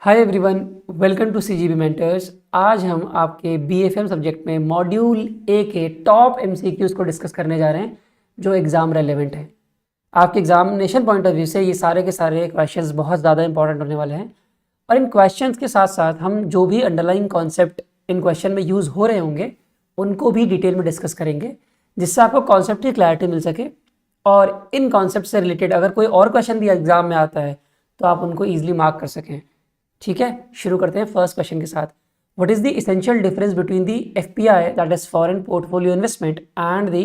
Hi everyone, welcome to CGB mentors. आज हम आपके बीएफएम सब्जेक्ट में मॉड्यूल ए के टॉप एमसीक्यूज़ को डिस्कस करने जा रहे हैं जो एग्ज़ाम रेलेवेंट है। आपके एग्जामिनेशन पॉइंट ऑफ व्यू से ये सारे के सारे क्वेश्चंस बहुत ज़्यादा इंपॉर्टेंट होने वाले हैं और इन क्वेश्चंस के साथ साथ हम जो भी अंडरलाइंग कॉन्सेप्ट इन क्वेश्चन में यूज़ हो रहे होंगे उनको भी डिटेल में डिस्कस करेंगे, जिससे आपको कॉन्सेप्ट की क्लैरिटी मिल सके और इन कॉन्सेप्ट से रिलेटेड अगर कोई और क्वेश्चन भी एग्जाम में आता है तो आप उनको ईजिली मार्क कर सकें। ठीक है, शुरू करते हैं फर्स्ट क्वेश्चन के साथ। What is the essential difference between the FPI that is foreign portfolio investment and the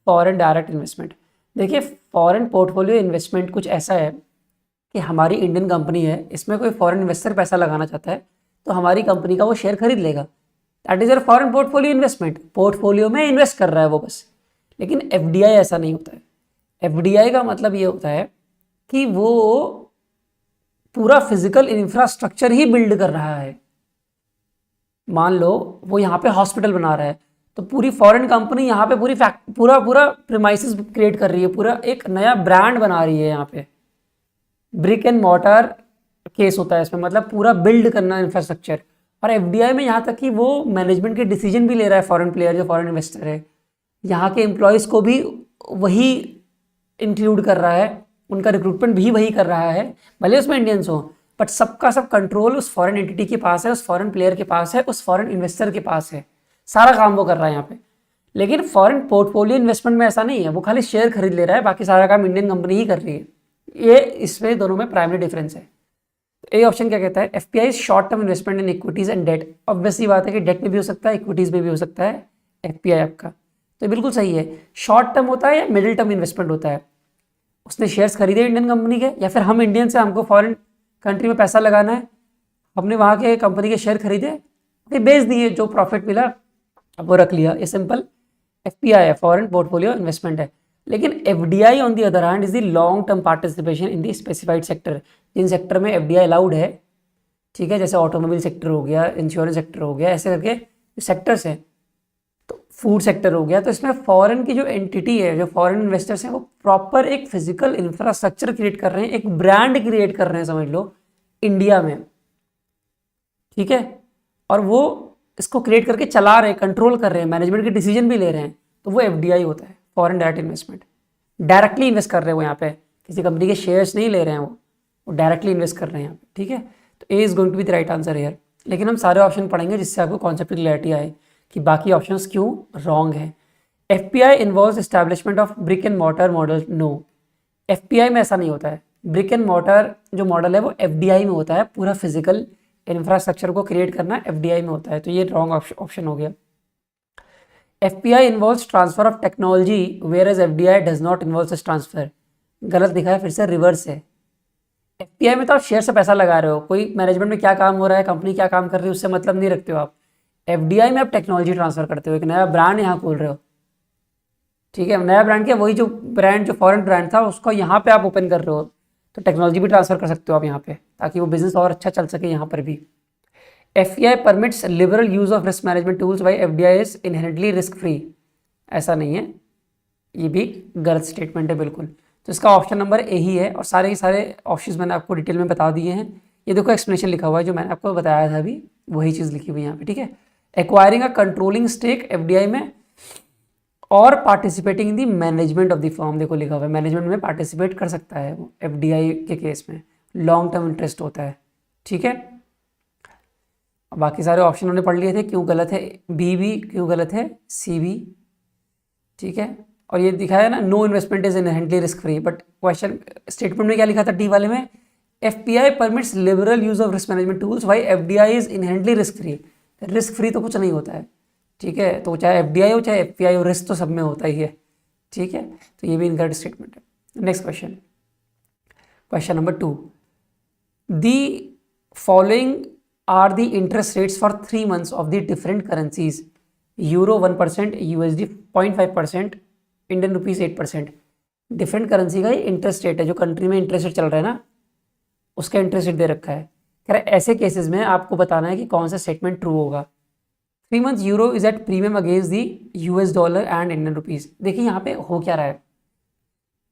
foreign direct investment. देखिए, फॉरेन पोर्टफोलियो इन्वेस्टमेंट कुछ ऐसा है कि हमारी इंडियन कंपनी है, इसमें कोई फॉरेन इन्वेस्टर पैसा लगाना चाहता है तो हमारी कंपनी का वो शेयर खरीद लेगा। That is your foreign portfolio investment. Portfolio में इन्वेस्ट कर रहा है वो बस। लेकिन एफडीआई ऐसा नहीं होता है। एफडीआई का मतलब ये होता है कि वो पूरा फिजिकल इंफ्रास्ट्रक्चर ही बिल्ड कर रहा है। मान लो वो यहाँ पे हॉस्पिटल बना रहा है तो पूरी फॉरेन कंपनी यहाँ पे पूरा प्रीमाइसेस क्रिएट कर रही है, पूरा एक नया ब्रांड बना रही है। यहाँ पे ब्रिक एंड मॉर्टर केस होता है इसमें, मतलब पूरा बिल्ड करना इंफ्रास्ट्रक्चर। और एफडीआई में यहाँ तक कि वो मैनेजमेंट के डिसीजन भी ले रहा है। फॉरेन प्लेयर जो फॉरेन इन्वेस्टर है, यहाँ के एम्प्लॉयज़ को भी वही इंक्लूड कर रहा है, उनका रिक्रूटमेंट भी वही कर रहा है, भले उसमें इंडियंस हो, बट सबका सब कंट्रोल उस फॉरेन एंटिटी के पास है, उस फॉरेन प्लेयर के पास है, उस फॉरेन इन्वेस्टर के पास है। सारा काम वो कर रहा है यहाँ पे। लेकिन फॉरेन पोर्टफोलियो इन्वेस्टमेंट में ऐसा नहीं है, वो खाली शेयर खरीद ले रहा है, बाकी सारा काम इंडियन कंपनी ही कर रही है। ये इसमें दोनों में प्राइमरी डिफरेंस है। ए ऑप्शन क्या कहता है? FPI short term investment in equities and debt. Obviously बात है कि डेट में भी हो सकता है, इक्विटीज में भी हो सकता है एफपीआई आपका, तो बिल्कुल सही है। शॉर्ट टर्म होता है या मिडिल टर्म इन्वेस्टमेंट होता है? उसने शेयर्स खरीदे इंडियन कंपनी के, या फिर हम इंडियन से हमको फॉरेन कंट्री में पैसा लगाना है, हमने वहाँ के कंपनी के शेयर खरीदे फिर बेच दिए, जो प्रॉफिट मिला अब वो रख लिया। ये सिंपल एफपीआई है, फॉरेन पोर्टफोलियो इन्वेस्टमेंट है। लेकिन FDI on the other hand is the long term participation in the specified sector. जिन सेक्टर में एफडीआई अलाउड है, ठीक है, जैसे ऑटोमोबाइल सेक्टर हो गया, इंश्योरेंस सेक्टर हो गया, ऐसे करके सेक्टर्स हैं, तो फूड सेक्टर हो गया, तो इसमें फॉरेन की जो एंटिटी है, जो फॉरेन इन्वेस्टर्स हैं, वो प्रॉपर एक फिजिकल इंफ्रास्ट्रक्चर क्रिएट कर रहे हैं, एक ब्रांड क्रिएट कर रहे हैं, समझ लो, इंडिया में। ठीक है, और वो इसको क्रिएट करके चला रहे हैं, कंट्रोल कर रहे हैं, मैनेजमेंट के डिसीजन भी ले रहे हैं, तो वो एफडीआई होता है, foreign direct investment. Directly invest कर रहे हैं वो, यहाँ पे किसी कंपनी के शेयर्स नहीं ले रहे हैं, वो डायरेक्टली इन्वेस्ट कर रहे हैं यहाँ पे। ठीक है, तो A is going to be the right answer here. लेकिन हम सारे ऑप्शन पढ़ेंगे जिससे आपको कॉन्सेप्ट की क्लैरिटी आए कि बाकी ऑप्शंस क्यों रॉन्ग है। FPI involves establishment of brick and mortar model. No, FPI में ऐसा नहीं होता है। ब्रिक एंड मॉर्टर जो मॉडल है वो एफडीआई में होता है। पूरा फिजिकल इंफ्रास्ट्रक्चर को क्रिएट करना एफडीआई में होता है, तो ये रॉन्ग ऑप्शन हो गया। FPI involves transfer of technology whereas FDI does not involve such transfer. गलत दिखा है, फिर से रिवर्स है। एफपीआई में तो आप शेयर से पैसा लगा रहे हो, कोई मैनेजमेंट में क्या काम हो रहा है, कंपनी क्या काम कर रही है, उससे मतलब नहीं रखते हो आप। एफडीआई में आप टेक्नोलॉजी ट्रांसफर करते हो, एक नया ब्रांड यहाँ खोल रहे हो। ठीक है, नया ब्रांड क्या, वही जो ब्रांड जो फॉरेन ब्रांड था उसको यहाँ पे आप ओपन कर रहे हो, तो टेक्नोलॉजी भी ट्रांसफर कर सकते हो आप यहाँ पे, ताकि वो बिजनेस और अच्छा चल सके यहाँ पर भी। FPI permits liberal use of risk management tools by FDI is inherently risk free. ऐसा नहीं है, ये भी गलत स्टेटमेंट है बिल्कुल। तो इसका ऑप्शन नंबर ए ही है, और सारे के सारे ऑप्शंस मैंने आपको डिटेल में बता दिए हैं। ये देखो एक्सप्लेनेशन लिखा हुआ है, जो मैंने आपको बताया था अभी वही चीज़ लिखी हुई है यहाँ पे। ठीक है, acquiring a controlling stake FDI में और participating in the management of the firm. देखो लिखा हुआ है, मैनेजमेंट में पार्टिसिपेट कर सकता है वो एफडीआई के केस में, लॉन्ग टर्म इंटरेस्ट होता है। ठीक है, बाकी सारे ऑप्शन उन्होंने पढ़ लिए थे, क्यों गलत है बी भी, क्यों गलत है सी भी। ठीक है, और ये दिखाया ना, no investment is inherently risk free, but question statement में क्या लिखा था डी वाले में? FPI permits liberal use of risk management tools while FDI is inherently risk free. Risk free तो कुछ नहीं होता है। ठीक है, तो चाहे एफडीआई हो चाहे एफपीआई हो, रिस्क तो सब में होता ही है। ठीक है, तो ये भी इनकरेक्ट स्टेटमेंट है। Next question, question number 2, the following are the interest rates for 3 months of the different currencies. Euro 1%, USD 0.5%, Indian rupees 8%। Different currency का ये इंटरेस्ट रेट है, जो कंट्री में इंटरेस्ट रेट चल रहा है ना, उसका इंटरेस्ट रेट दे रखा है। कह रहा है ऐसे केसेस में आपको बताना है कि कौन सा स्टेटमेंट ट्रू होगा। 3 months euro is at premium against the US dollar and Indian rupees. देखिए यहाँ पे हो क्या रहा है,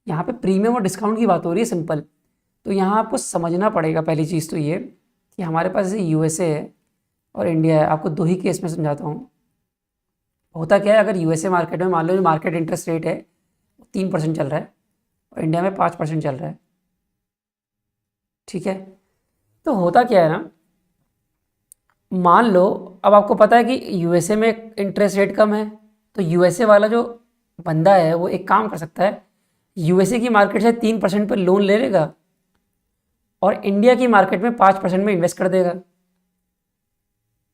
यहाँ पे प्रीमियम और डिस्काउंट की बात हो रही है सिंपल। तो यहाँ आपको समझना पड़ेगा पहली चीज़ तो ये कि हमारे पास जैसे यूएसए है और इंडिया है। आपको दो ही केस में समझाता हूँ। होता क्या है, अगर यूएसए मार्केट में मान लो जो मार्केट इंटरेस्ट रेट है 3% चल रहा है और इंडिया में 5% चल रहा है, ठीक है। तो होता क्या है ना, मान लो अब आपको पता है कि यूएसए में इंटरेस्ट रेट कम है, तो यूएसए वाला जो बंदा है वो एक काम कर सकता है, यूएसए की मार्केट से 3% पर लोन ले लेगा और इंडिया की मार्केट में 5% में इन्वेस्ट कर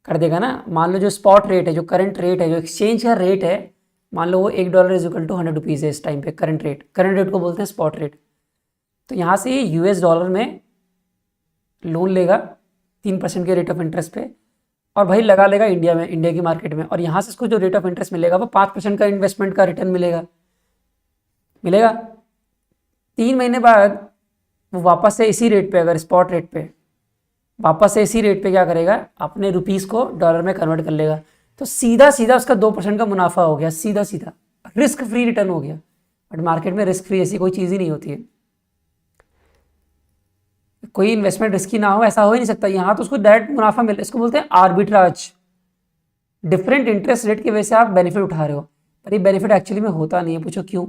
देगा ना। मान लो जो स्पॉट रेट है, जो करंट रेट है, जो एक्सचेंज का रेट है, मान लो वो $1 इज इक्वल टू 100 रुपीज़ है इस टाइम पे। करंट रेट को बोलते हैं स्पॉट रेट। तो यहाँ से ये यूएस डॉलर में लोन लेगा 3% के रेट ऑफ इंटरेस्ट पे और भाई लगा लेगा इंडिया में, इंडिया की मार्केट में, और यहाँ से इसको जो रेट ऑफ इंटरेस्ट मिलेगा वो 5% का इन्वेस्टमेंट का रिटर्न मिलेगा। 3 महीने बाद वो वापस से इसी रेट पे, अगर स्पॉट रेट पे वापस से इसी रेट पे क्या करेगा, अपने रुपीज़ को डॉलर में कन्वर्ट कर लेगा। तो सीधा सीधा उसका 2% का मुनाफा हो गया, सीधा सीधा रिस्क फ्री रिटर्न हो गया। बट मार्केट में रिस्क फ्री ऐसी कोई चीज़ ही नहीं होती है, कोई इन्वेस्टमेंट रिस्की ना हो ऐसा हो ही नहीं सकता। यहाँ तो उसको डायरेक्ट मुनाफा मिल, इसको बोलते हैं आर्बिट्राज। डिफरेंट इंटरेस्ट रेट की वजह से आप बेनिफिट उठा रहे हो, पर ये बेनिफिट एक्चुअली में होता नहीं है। पूछो क्यों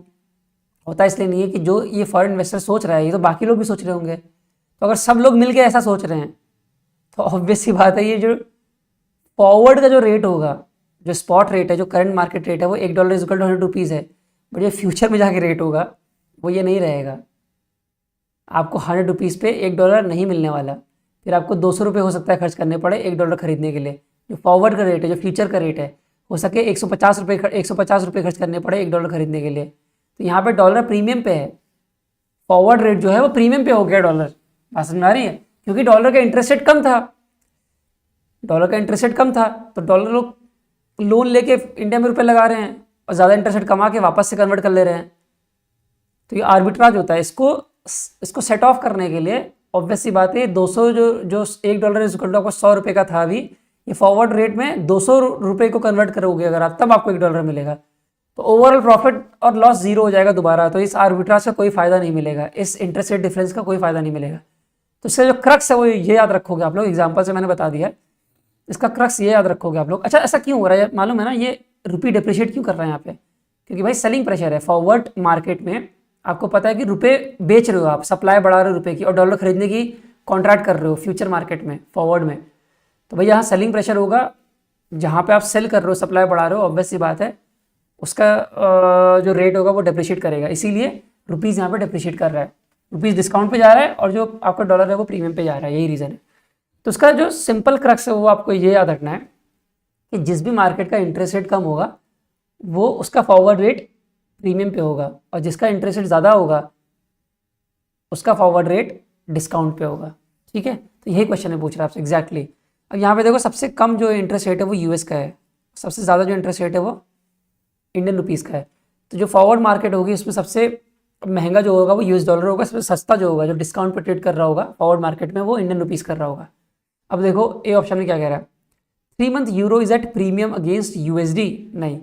होता है? इसलिए नहीं है कि जो ये फॉरेन इन्वेस्टर सोच रहा है ये तो बाकी लोग भी सोच रहे होंगे। तो अगर सब लोग मिलकर ऐसा सोच रहे हैं तो ऑब्वियस सी बात है, ये जो फॉरवर्ड का जो रेट होगा, जो स्पॉट रेट है, जो करंट मार्केट रेट है, वो $1 इज इक्वल टू 100 रुपीज़ है। बट ये फ्यूचर में जाके रेट होगा वो ये नहीं रहेगा। आपको 100 रुपीज़ पे $1 नहीं मिलने वाला, फिर आपको 200 रुपये हो सकता है खर्च करने पड़े $1 खरीदने के लिए। जो फॉरवर्ड का रेट है, जो फ्यूचर का रेट है, हो सके 150 रुपये खर्च करने पड़े $1 खरीदने के लिए। तो यहाँ पे डॉलर प्रीमियम पे है, फॉरवर्ड रेट जो है वो प्रीमियम पे हो गया डॉलर। बात समझ आ रही है? क्योंकि डॉलर का इंटरेस्ट रेट कम था, तो डॉलर लोग लोन लेके इंडिया में रुपए लगा रहे हैं और ज़्यादा इंटरेस्ट रेट कमा के वापस से कन्वर्ट कर ले रहे हैं। तो ये आर्बिट्राज होता है। इसको सेट ऑफ करने के लिए ऑब्वियस सी बात है, 200 जो $1 इज इक्वल टू आपको 100 रुपये का था अभी, ये फॉरवर्ड रेट में 200 रुपये को कन्वर्ट करोगे अगर आप, तब आपको $1 मिलेगा। तो ओवरऑल प्रॉफिट और लॉस जीरो हो जाएगा दोबारा। तो इस आर्बिट्राज का कोई फायदा नहीं मिलेगा, इस इंटरेस्ट रेट डिफरेंस का कोई फायदा नहीं मिलेगा। तो इसका जो क्रक्स है वो ये याद रखोगे आप लोग, एग्जाम्पल से मैंने बता दिया, इसका क्रक्स ये याद रखोगे आप लोग। अच्छा, ऐसा क्यों हो रहा है मालूम है ना? ये रुपये डिप्रिशिएट क्यों कर रहे हैं यहाँ पे? क्योंकि भाई सेलिंग प्रेशर है फॉरवर्ड मार्केट में। आपको पता है कि रुपए बेच रहे हो आप, सप्लाई बढ़ा रहे हो रुपए की, और डॉलर खरीदने की कॉन्ट्रैक्ट कर रहे हो फ्यूचर मार्केट में, फॉरवर्ड में। तो भाई यहाँ सेलिंग प्रेशर होगा, जहाँ पे आप सेल कर रहे हो, सप्लाई बढ़ा रहे हो, ऑब्वियस सी बात है उसका जो रेट होगा वो डिप्रिशिएट करेगा। इसीलिए रुपीज़ यहाँ पे डिप्रिशिएट कर रहा है, रुपीज़ डिस्काउंट पे जा रहा है और जो आपका डॉलर है वो प्रीमियम पे जा रहा है, यही रीज़न है। तो उसका जो सिंपल क्रक्स है वो आपको ये याद रखना है कि जिस भी मार्केट का इंटरेस्ट रेट कम होगा वो उसका फॉरवर्ड रेट प्रीमियम पे होगा, और जिसका इंटरेस्ट रेट ज़्यादा होगा उसका फॉरवर्ड रेट डिस्काउंट पे होगा। ठीक है, तो यही क्वेश्चन है पूछ रहा है आपसे एग्जैक्टली। अब यहाँ पे देखो, सबसे कम जो इंटरेस्ट रेट है वो यूएस का है, सबसे ज़्यादा जो इंटरेस्ट रेट है वो इंडियन रुपीज़ का है। तो जो फॉरवर्ड मार्केट होगी उसमें सबसे महंगा जो होगा वो यूएस डॉलर होगा, सबसे सस्ता जो होगा, जो डिस्काउंट पे ट्रेड कर रहा होगा फॉरवर्ड मार्केट में, वो इंडियन रुपीज़ कर रहा होगा। अब देखो ए ऑप्शन में क्या कह रहा है, 3 month euro is at premium against USD. नहीं,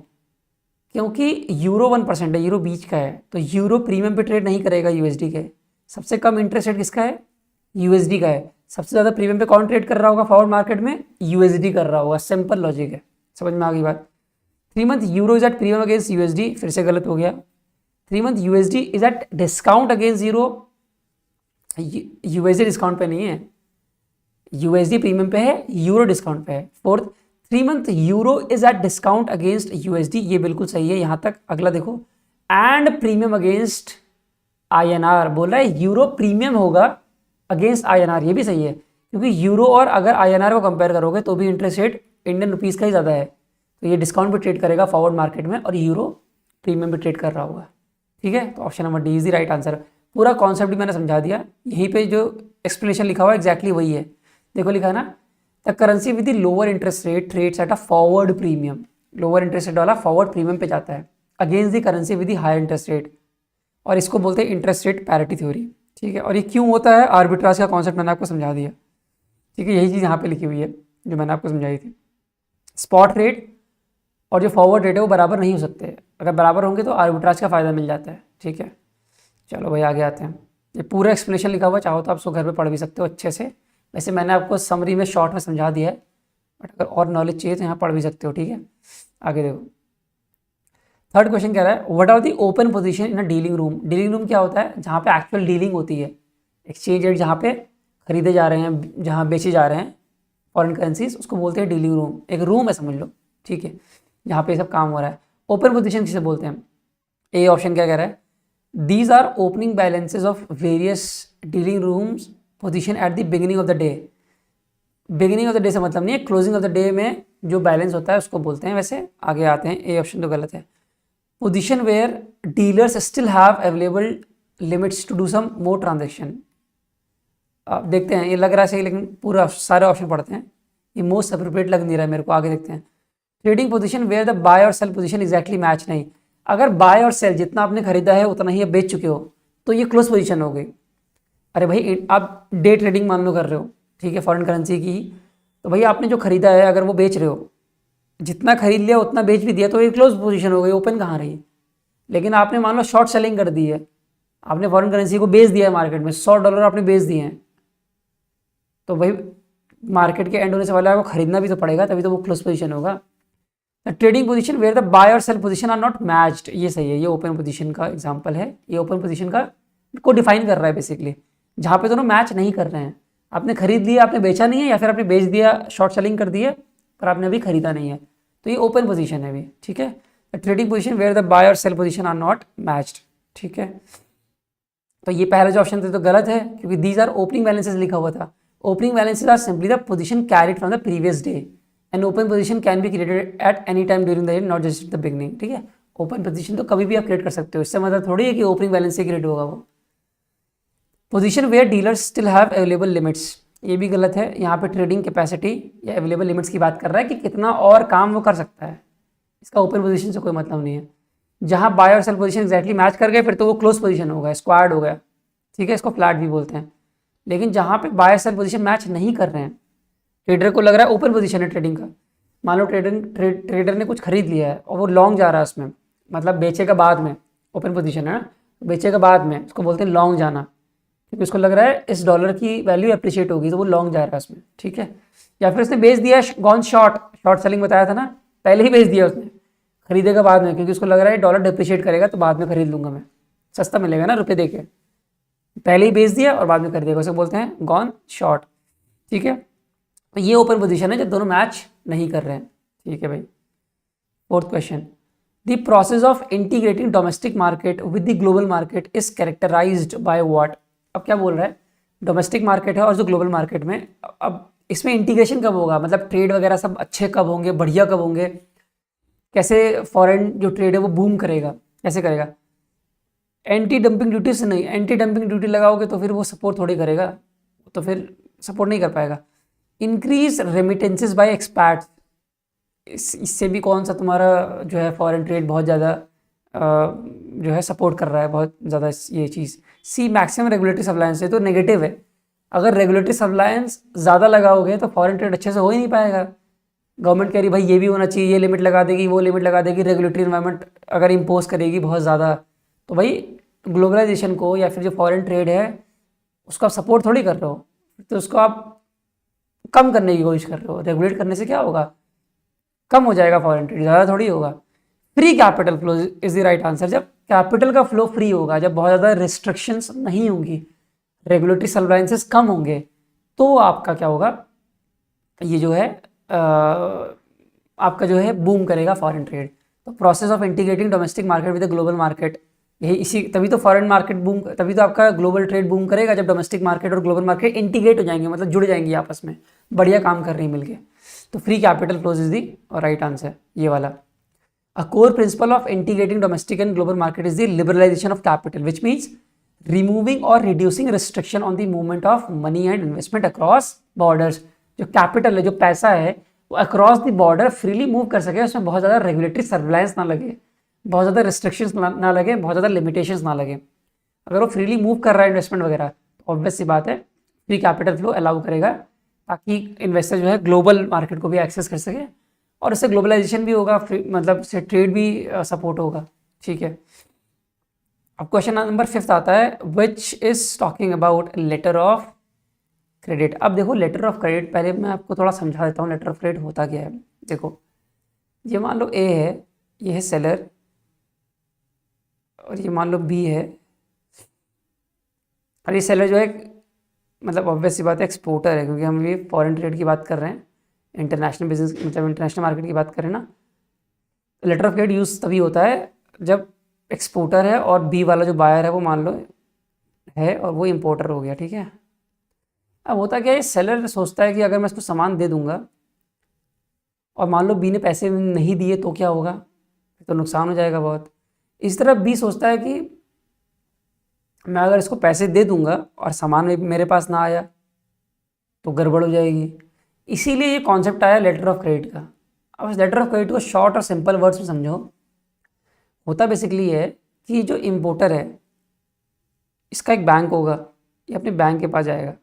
क्योंकि यूरो 1% है, यूरो बीच का है, तो यूरो प्रीमियम पे ट्रेड नहीं करेगा यूएसडी के। सबसे कम इंटरेस्ट रेट किसका है? यूएसडी का है। सबसे ज़्यादा प्रीमियम पे कौन ट्रेड कर रहा होगा फॉरवर्ड मार्केट में? यूएसडी कर रहा होगा। सिंपल लॉजिक है, समझ में आ गई बात? 3 month euro is at premium against USD, फिर से गलत हो गया। 3 month USD is at discount against euro, USD discount पे नहीं है, यूएसडी प्रीमियम पे है, यूरो डिस्काउंट पे है। Fourth, 3 month euro is at discount against USD, ये बिल्कुल सही है यहाँ तक। अगला देखो, एंड प्रीमियम अगेंस्ट आईएनआर, बोल रहा है यूरो प्रीमियम होगा अगेंस्ट आईएनआर, ये भी सही है, क्योंकि यूरो और अगर आईएनआर को कंपेयर करोगे तो भी इंटरेस्ट रेट इंडियन रुपीज़ का ही ज़्यादा है, तो ये डिस्काउंट पे ट्रेड करेगा फॉरवर्ड मार्केट में, और यूरो प्रीमियम पे ट्रेड कर रहा होगा। ठीक है, तो option number D is the right answer. पूरा कॉन्सेप्ट भी मैंने समझा दिया, यहीं पे जो एक्सप्लेनेशन लिखा हुआ है एग्जैक्टली वही है। देखो लिखा है ना, the currency with the lower interest rate trades at a forward premium, lower interest rate वाला फॉरवर्ड प्रीमियम पे जाता है against the currency with the higher interest rate, और इसको बोलते हैं इंटरेस्ट रेट पैरिटी थ्योरी। ठीक है, और ये क्यों होता है? आर्बिट्राज का कॉन्सेप्ट मैंने आपको समझा दिया। ठीक है, यही चीज़ यहाँ पे लिखी हुई है जो मैंने आपको समझाई थी। स्पॉट रेट और जो फॉरवर्ड रेट है वो बराबर नहीं हो सकते, अगर बराबर होंगे तो आर्बिट्राज का फ़ायदा मिल जाता है। ठीक है, चलो भाई आगे आते हैं। ये पूरा एक्सप्लेनेशन लिखा हुआ, चाहो तो आप उसको घर पे पढ़ भी सकते हो अच्छे से, वैसे मैंने आपको समरी में शॉर्ट में समझा दिया है, बट अगर और नॉलेज चाहिए तो यहाँ पढ़ भी सकते हो, ठीक है। आगे देखो, थर्ड क्वेश्चन कह रहा है what are the open position in a dealing room. Dealing room क्या होता है? जहाँ पे एक्चुअल डीलिंग होती है, एक्सचेंज रेट जहाँ पे खरीदे जा रहे हैं, जहाँ बेचे जा रहे हैं फॉरेन करेंसीज, उसको बोलते हैं डीलिंग रूम। एक रूम है समझ लो, ठीक है, जहाँ पे सब काम हो रहा है। ओपन पोजीशन किसे बोलते हैं? ए ऑप्शन क्या कह रहा है? These are opening balances of various dealing rooms position at the beginning of the day. Beginning of the day से मतलब नहीं है, क्लोजिंग ऑफ द डे में जो बैलेंस होता है उसको बोलते हैं। वैसे आगे आते हैं, ए ऑप्शन तो गलत है। Position where dealers still have available limits to do some more transaction. अब देखते हैं, ये लग रहा है सही, लेकिन पूरा सारे ऑप्शन पढ़ते हैं, ये मोस्ट अप्रोप्रिएट लग नहीं रहा है मेरे को। आगे देखते हैं, trading position where the buy और सेल पोजीशन एग्जैक्टली मैच नहीं। अगर बाय और सेल जितना आपने खरीदा है उतना ही आप बेच चुके हो तो ये क्लोज पोजीशन हो गई। अरे भाई आप डे ट्रेडिंग मान लो कर रहे हो, ठीक है, फॉरेन करेंसी की, तो भाई आपने जो खरीदा है अगर वो बेच रहे हो, जितना खरीद लिया उतना बेच भी दिया, तो ये क्लोज पोजीशन हो गई, ओपन कहाँ रही। लेकिन आपने मान लो शॉर्ट सेलिंग कर दी है, आपने फॉरेन करेंसी को बेच दिया है मार्केट में, $100 आपने बेच दिए हैं, तो भाई मार्केट के एंड होने से वाला है, वो खरीदना भी तो पड़ेगा, तभी तो वो क्लोज पोजीशन होगा। Trading position where the buy और sell position are not matched, ये सही है, ये ओपन पोजीशन का एग्जांपल है। ये ओपन पोजीशन का को डिफाइन कर रहा है बेसिकली, जहाँ पे दोनों मैच नहीं कर रहे हैं। आपने खरीद लिया, आपने बेचा नहीं है, या फिर आपने बेच दिया, शॉर्ट सेलिंग कर दी है, पर आपने अभी खरीदा नहीं है, तो ये ओपन पोजीशन है अभी, ठीक है। Trading position where the buy और sell position are not matched, ठीक है। तो ये पहला जो ऑप्शन था तो गलत है, क्योंकि दीज आर ओपनिंग बैलेंसेस लिखा हुआ था। Opening balances are simply the position carried from the previous day and open position can be created at any time during the day, not just the beginning, ठीक है। Open position तो कभी भी आप create कर सकते हो, इससे मतलब थोड़ी है कि ओपनिंग बैलेंस से क्रिएट होगा वो। Position where dealers still have available limits, ये भी गलत है। यहाँ पे ट्रेडिंग कैपेसिटी या अवेलेबल लिमिट्स की बात कर रहा है कि कितना और काम वो कर सकता है, इसका ओपन पोजीशन से कोई मतलब नहीं है। जहाँ बाय और सेल पोजीशन एक्जैक्टली मैच कर गए फिर तो वो क्लोज पोजीशन होगा, स्क्वाड हो गया, ठीक है, इसको फ्लैट भी बोलते हैं। लेकिन जहाँ पे बाय सेल पोजीशन मैच नहीं कर रहे हैं, ट्रेडर को लग रहा है ओपन पोजीशन है ट्रेडिंग का, मान लो ट्रेडर ने कुछ खरीद लिया है और वो लॉन्ग जा रहा है उसमें, मतलब बेचेगा बाद में, ओपन पोजीशन है ना, बेचेगा बाद में, उसको बोलते हैं लॉन्ग जाना, क्योंकि उसको लग रहा है इस डॉलर की वैल्यू अप्रिशिएट होगी तो वो लॉन्ग जा रहा है उसमें, ठीक है। या फिर उसने बेच दिया, गॉन शॉर्ट, शॉर्ट सेलिंग बताया था ना, पहले ही बेच दिया उसने, खरीदेगा बाद में, क्योंकि उसको लग रहा है डॉलर डिप्रिशिएट करेगा तो बाद में खरीद लूंगा मैं, सस्ता मिलेगा ना रुपये दे के, पहले ही बेच दिया और बाद में खरीदेगा, उसे बोलते हैं गॉन शॉर्ट, ठीक है। तो ये ओपन पोजीशन है जब दोनों मैच नहीं कर रहे हैं, ठीक है भाई। Fourth question, the process of integrating domestic market with the global market is characterized by what. अब क्या बोल रहा है, डोमेस्टिक मार्केट है और जो ग्लोबल मार्केट में, अब इसमें इंटीग्रेशन कब होगा, मतलब ट्रेड वगैरह सब अच्छे कब होंगे, बढ़िया कब होंगे, कैसे फॉरेन जो ट्रेड है वो बूम करेगा, कैसे करेगा। एंटी डंपिंग ड्यूटी से नहीं, एंटी डंपिंग ड्यूटी लगाओगे तो फिर वो सपोर्ट थोड़ी करेगा, तो फिर सपोर्ट नहीं कर पाएगा। इंक्रीज रेमिटेंसेस बाय एक्सपैट्स, इससे भी कौन सा तुम्हारा जो है फॉरेन ट्रेड बहुत ज़्यादा जो है सपोर्ट कर रहा है बहुत ज़्यादा ये चीज़। सी मैक्सिमम रेगुलेटरी सप्लायंस, ये तो नेगेटिव है, अगर रेगुलेटरी सप्लायंस ज़्यादा लगाओगे तो फॉरेन ट्रेड अच्छे से हो ही नहीं पाएगा। गवर्नमेंट कह रही भाई ये भी होना चाहिए, ये लिमिट लगा देगी, वो लिमिट लगा देगी, रेगुलेटरी इन्वायरमेंट अगर इम्पोज करेगी बहुत ज़्यादा, तो भाई ग्लोबलाइजेशन को या फिर जो फॉरेन ट्रेड है उसको आप सपोर्ट थोड़ी कर रहे हो, तो उसको आप कम करने की कोशिश कर रहे हो। रेगुलेट करने से क्या होगा, कम हो जाएगा फॉरेन ट्रेड, ज़्यादा थोड़ी होगा। Free capital flow is the right answer, जब कैपिटल का फ्लो फ्री होगा, जब बहुत ज़्यादा रिस्ट्रिक्शंस नहीं होंगी, रेगुलेटरी सप्लायंसेस कम होंगे, तो आपका क्या होगा, ये जो है आपका जो है बूम करेगा फॉरेन ट्रेड। तो process of integrating domestic market with the global market, यही इसी तभी तो फॉरेन मार्केट बूम, तभी तो आपका ग्लोबल ट्रेड बूम करेगा जब डोमेस्टिक मार्केट और ग्लोबल मार्केट इंटीग्रेट हो जाएंगे, मतलब जुड़ जाएंगी आपस में, बढ़िया काम कर रही मिलके। तो free capital flows is the right answer, ये वाला। A core principle of integrating domestic and global market is the liberalisation of capital, which means removing और reducing restriction on the movement of money and investment across borders. जो capital है, जो पैसा है, वो across the border freely move कर सके, उसमें बहुत ज़्यादा रेगुलेटरी सर्विलांस ना लगे, बहुत ज़्यादा रिस्ट्रिक्शंस ना लगे, बहुत ज़्यादा लिमिटेशंस ना लगे। अगर वो फ्रीली मूव कर रहा है इन्वेस्टमेंट वगैरह, तो ऑब्वियस सी बात है फ्री कैपिटल फ्लो अलाउ करेगा, ताकि इन्वेस्टर जो है ग्लोबल मार्केट को भी एक्सेस कर सके, और इससे ग्लोबलाइजेशन भी होगा, मतलब से ट्रेड भी सपोर्ट होगा, ठीक है। अब क्वेश्चन नंबर 5 आता है, which is talking about letter of credit. अब देखो लेटर ऑफ क्रेडिट, पहले मैं आपको थोड़ा समझा देता हूँ लेटर ऑफ क्रेडिट होता क्या है। देखो ये मान लो ए है, ये है सेलर, और ये मान लो बी है, और ये सेलर जो है मतलब ऑब्वियस सी बात है एक्सपोर्टर है, क्योंकि हम ये फॉरेन ट्रेड की बात कर रहे हैं, इंटरनेशनल बिजनेस मतलब इंटरनेशनल मार्केट की बात करें ना। तो लेटर ऑफ क्रेडिट यूज़ तभी होता है जब एक्सपोर्टर है और बी वाला जो बायर है वो मान लो है और वो इम्पोर्टर हो गया, ठीक है। अब होता क्या है, सेलर सोचता है कि अगर मैं इसको सामान दे दूंगा और मान लो बी ने पैसे नहीं दिए तो क्या होगा, तो नुकसान हो जाएगा बहुत। इस तरह बी सोचता है कि मैं अगर इसको पैसे दे दूंगा और सामान मेरे पास ना आया तो गड़बड़ हो जाएगी। इसीलिए ये कॉन्सेप्ट आया लेटर ऑफ क्रेडिट का। अब इस लेटर ऑफ क्रेडिट को शॉर्ट और सिंपल वर्ड्स में समझो। होता बेसिकली है कि जो इम्पोर्टर है इसका एक बैंक होगा, ये अपने बैंक के पास जाएगा,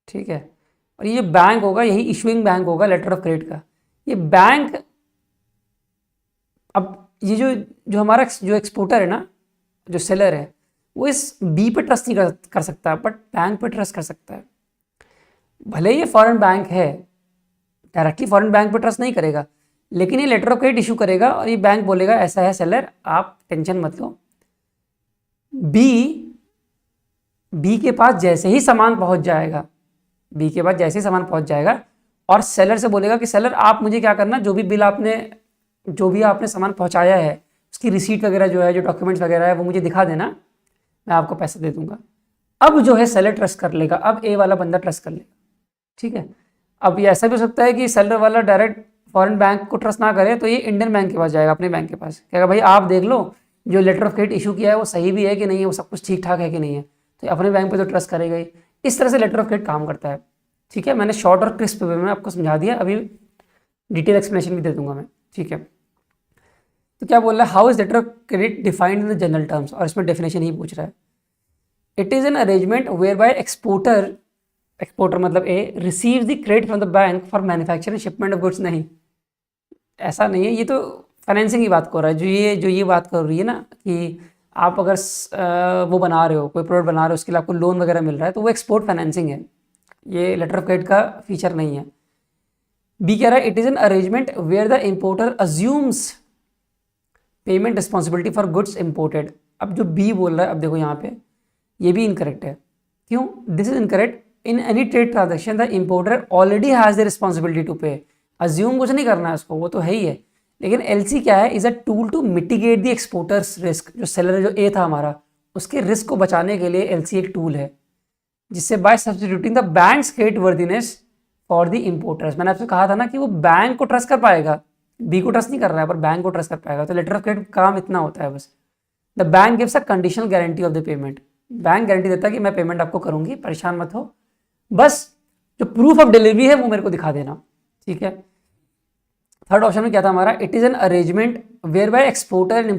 ठीक है। और ये जो बैंक होगा यही इशूइंग बैंक होगा लेटर ऑफ क्रेडिट का। ये बैंक, अब ये जो हमारा जो एक्सपोर्टर है ना, जो सेलर है, वो इस बी पे ट्रस्ट नहीं कर सकता, बट बैंक पे ट्रस्ट कर सकता है। भले ये फॉरेन बैंक है, डायरेक्टली फॉरेन बैंक पे ट्रस्ट नहीं करेगा, लेकिन ये लेटर ऑफ क्रेडिट इशू करेगा और ये बैंक बोलेगा ऐसा है सेलर, आप टेंशन मत लो। बी के पास जैसे ही सामान पहुंच जाएगा, बी के पास जैसे ही सामान पहुंच जाएगा और सेलर से बोलेगा कि सेलर आप मुझे क्या करना, जो भी आपने सामान पहुंचाया है उसकी रिसीट वगैरह जो है, जो डॉक्यूमेंट्स वगैरह है वो मुझे दिखा देना, मैं आपको पैसे दे दूंगा। अब जो है सेलर ट्रस्ट कर लेगा, अब ए वाला बंदा ट्रस्ट कर लेगा, ठीक है। अब ये ऐसा भी हो सकता है कि सेलर वाला डायरेक्ट फॉरेन बैंक को ट्रस्ट ना करे, तो ये इंडियन बैंक के पास जाएगा, अपने बैंक के पास, कहेगा भाई आप देख लो जो लेटर ऑफ क्रेडिट इशू किया है वो सही भी है कि नहीं है, वो सब कुछ ठीक ठाक है कि नहीं है, तो अपने बैंक पे तो ट्रस्ट करेगा ही। इस तरह से लेटर ऑफ क्रेडिट काम करता है, ठीक है। मैंने शॉर्ट और क्रिस्प वे में आपको समझा दिया, अभी डिटेल एक्सप्लेनेशन भी दे दूंगा मैं, ठीक है। तो क्या बोल रहा है, how is letter of credit defined in the general terms, और इसमें डेफिनेशन ही पूछ रहा है। It is an arrangement whereby exporter मतलब a receive the credit from the bank for manufacturing shipment of goods. नहीं, ऐसा नहीं है, ये तो फाइनेंसिंग की बात कर रहा है। जो ये बात कर रही है ना कि आप अगर वो बना रहे हो, कोई प्रोडक्ट बना रहे हो, उसके लिए आपको लोन वगैरह मिल रहा है, तो वो एक्सपोर्ट फाइनेंसिंग है, ये लेटर ऑफ क्रेडिट का फीचर नहीं है। बी कह रहा है it is an arrangement where the importer assumes payment responsibility for goods imported. अब जो बी बोल रहा है, अब देखो यहाँ पे ये भी इनकरेक्ट है। क्यों? This is incorrect. In any trade transaction the importer already has the responsibility to pay. Assume कुछ नहीं करना है उसको, वो तो है ही है। लेकिन एलसी क्या है, is a tool to mitigate the exporter's risk. जो सेलर जो ए था हमारा, उसके रिस्क को बचाने के लिए एलसी एक टूल है, जिससे by substituting the bank's creditworthiness for the importers. मैंने आपसे कहा था ना कि वो बैंक को ट्रस्ट कर पाएगा, बी को ट्रस्ट नहीं कर रहा है पर बैंक को ट्रस्ट कर पाएगा। तो लेटर ऑफ क्रेडिट काम इतना होता है बस। The bank gives a conditional guarantee of the payment. Bank guarantee देता है कि मैं पेमेंट आपको करूंगी, परेशान मत हो, बस जो प्रूफ ऑफ डिलीवरी है वो मेरे को दिखा देना, ठीक है। थर्ड ऑप्शन में क्या था हमारा, it is an arrangement whereby exporter and